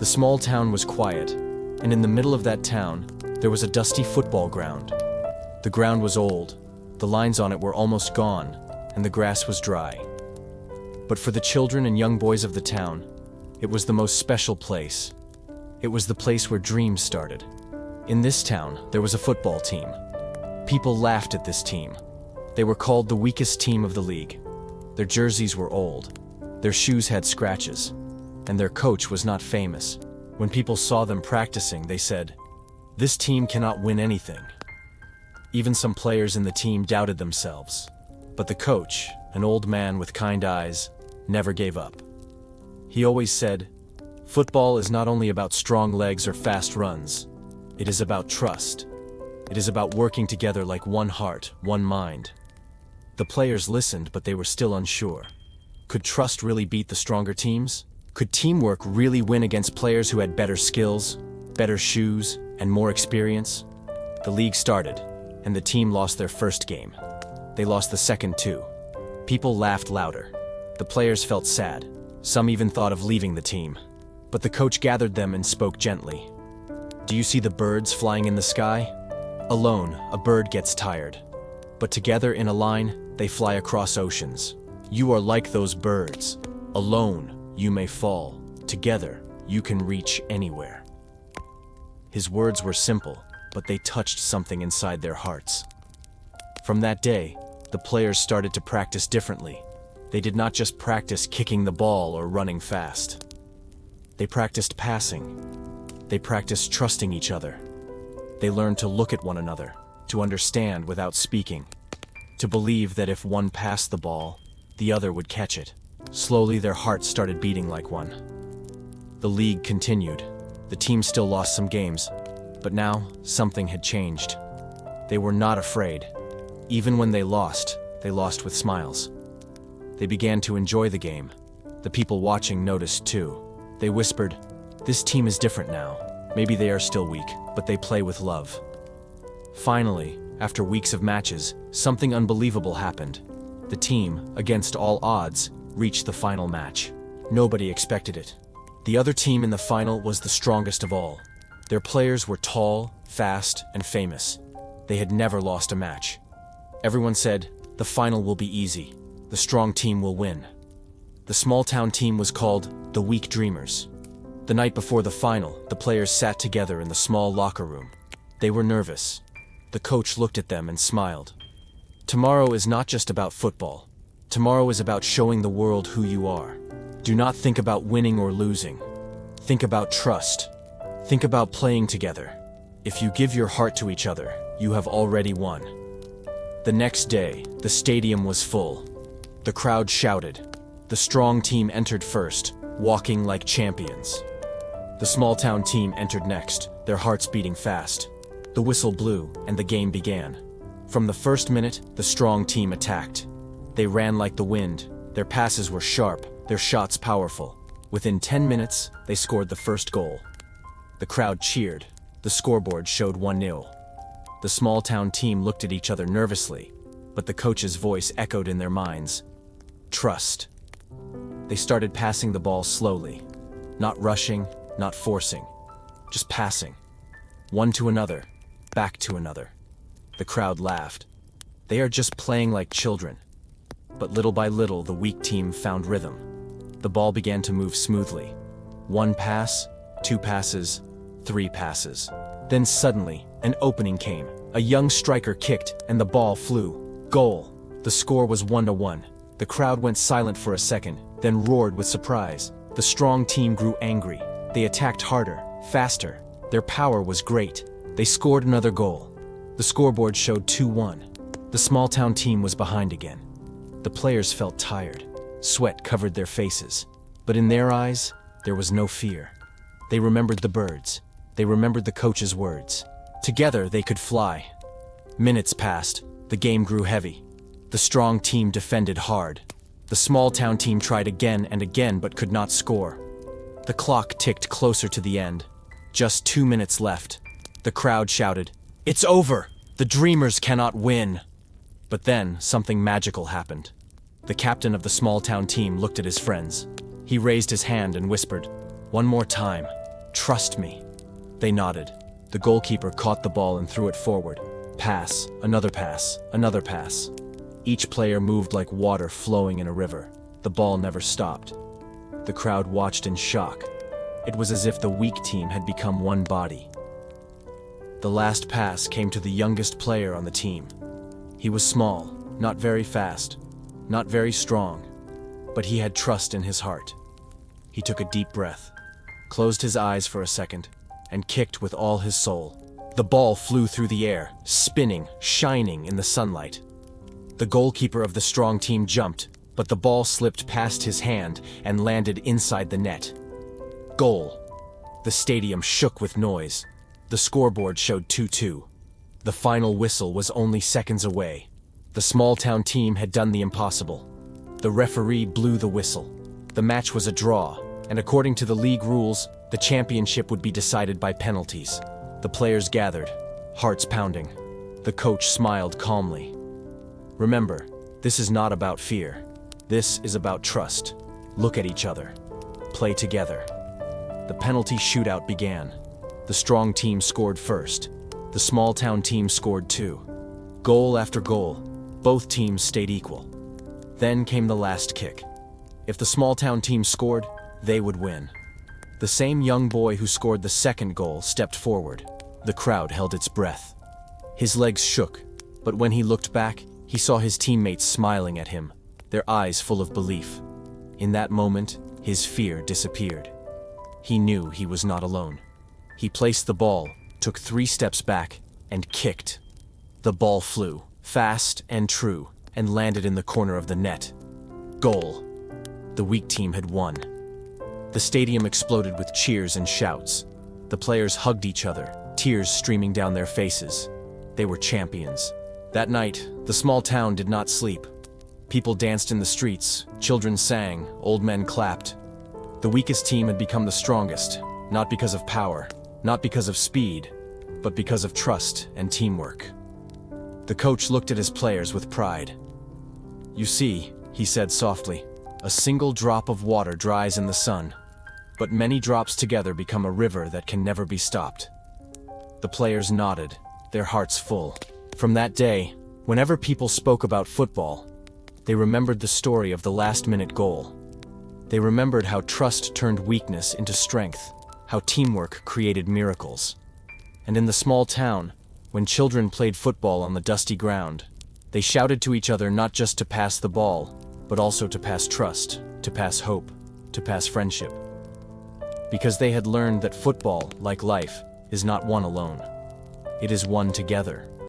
The small town was quiet, and in the middle of that town, there was a dusty football ground. The ground was old, the lines on it were almost gone, and the grass was dry. But for the children and young boys of the town, it was the most special place. It was the place where dreams started. In this town, there was a football team. People laughed at this team. They were called the weakest team of the league. Their jerseys were old, their shoes had scratches, and their coach was not famous. When people saw them practicing, they said, "This team cannot win anything." Even some players in the team doubted themselves. But the coach, an old man with kind eyes, never gave up. He always said, "Football is not only about strong legs or fast runs. It is about trust. It is about working together like one heart, one mind." The players listened, but they were still unsure. Could trust really beat the stronger teams? Could teamwork really win against players who had better skills, better shoes, and more experience? The league started, and the team lost their first game. They lost the second too. People laughed louder. The players felt sad. Some even thought of leaving the team. But the coach gathered them and spoke gently. "Do you see the birds flying in the sky? Alone, a bird gets tired. But together in a line, they fly across oceans. You are like those birds. Alone, you may fall. Together, you can reach anywhere." His words were simple, but they touched something inside their hearts. From that day, the players started to practice differently. They did not just practice kicking the ball or running fast. They practiced passing. They practiced trusting each other. They learned to look at one another, to understand without speaking, to believe that if one passed the ball, the other would catch it. Slowly, their hearts started beating like one. The league continued. The team still lost some games, but now something had changed. They were not afraid. Even when they lost with smiles. They began to enjoy the game. The people watching noticed too. They whispered, "This team is different now. Maybe they are still weak, but they play with love." Finally, after weeks of matches, something unbelievable happened. The team, against all odds, reached the final match. Nobody expected it. The other team in the final was the strongest of all. Their players were tall, fast, and famous. They had never lost a match. Everyone said, "The final will be easy. The strong team will win." The small-town team was called the Weak Dreamers. The night before the final, the players sat together in the small locker room. They were nervous. The coach looked at them and smiled. "Tomorrow is not just about football. Tomorrow is about showing the world who you are. Do not think about winning or losing. Think about trust. Think about playing together. If you give your heart to each other, you have already won." The next day, the stadium was full. The crowd shouted. The strong team entered first, walking like champions. The small-town team entered next, their hearts beating fast. The whistle blew, and the game began. From the first minute, the strong team attacked. They ran like the wind. Their passes were sharp, their shots powerful. Within 10 minutes, they scored the first goal. The crowd cheered. The scoreboard showed 1-0. The small-town team looked at each other nervously, but the coach's voice echoed in their minds. Trust. They started passing the ball slowly. Not rushing, not forcing. Just passing. One to another, back to another. The crowd laughed. They are just playing like children. But little by little, the weak team found rhythm. The ball began to move smoothly. 1 pass, 2 passes, 3 passes. Then suddenly, an opening came. A young striker kicked, and the ball flew. Goal. The score was 1-1. The crowd went silent for a second, then roared with surprise. The strong team grew angry. They attacked harder, faster. Their power was great. They scored another goal. The scoreboard showed 2-1. The small-town team was behind again. The players felt tired. Sweat covered their faces. But in their eyes, there was no fear. They remembered the birds. They remembered the coach's words. Together, they could fly. Minutes passed. The game grew heavy. The strong team defended hard. The small-town team tried again and again but could not score. The clock ticked closer to the end. Just 2 minutes left. The crowd shouted, "It's over! The Dreamers cannot win!" But then, something magical happened. The captain of the small-town team looked at his friends. He raised his hand and whispered, "One more time. Trust me." They nodded. The goalkeeper caught the ball and threw it forward. Pass, another pass, another pass. Each player moved like water flowing in a river. The ball never stopped. The crowd watched in shock. It was as if the weak team had become one body. The last pass came to the youngest player on the team. He was small, not very fast, not very strong, but he had trust in his heart. He took a deep breath, closed his eyes for a second, and kicked with all his soul. The ball flew through the air, spinning, shining in the sunlight. The goalkeeper of the strong team jumped, but the ball slipped past his hand and landed inside the net. Goal. The stadium shook with noise. The scoreboard showed 2-2. The final whistle was only seconds away. The small-town team had done the impossible. The referee blew the whistle. The match was a draw, and according to the league rules, the championship would be decided by penalties. The players gathered, hearts pounding. The coach smiled calmly. "Remember, this is not about fear. This is about trust. Look at each other. Play together." The penalty shootout began. The strong team scored first. The small-town team scored too. Goal after goal, both teams stayed equal. Then came the last kick. If the small-town team scored, they would win. The same young boy who scored the second goal stepped forward. The crowd held its breath. His legs shook, but when he looked back, he saw his teammates smiling at him, their eyes full of belief. In that moment, his fear disappeared. He knew he was not alone. He placed the ball, took 3 steps back, and kicked. The ball flew, fast and true, and landed in the corner of the net. Goal. The weak team had won. The stadium exploded with cheers and shouts. The players hugged each other, tears streaming down their faces. They were champions. That night, the small town did not sleep. People danced in the streets, children sang, old men clapped. The weakest team had become the strongest, not because of power, not because of speed, but because of trust and teamwork. The coach looked at his players with pride. "You see," he said softly, "a single drop of water dries in the sun, but many drops together become a river that can never be stopped." The players nodded, their hearts full. From that day, whenever people spoke about football, they remembered the story of the last-minute goal. They remembered how trust turned weakness into strength, how teamwork created miracles. And in the small town, when children played football on the dusty ground, they shouted to each other not just to pass the ball, but also to pass trust, to pass hope, to pass friendship. Because they had learned that football, like life, is not won alone. It is won together.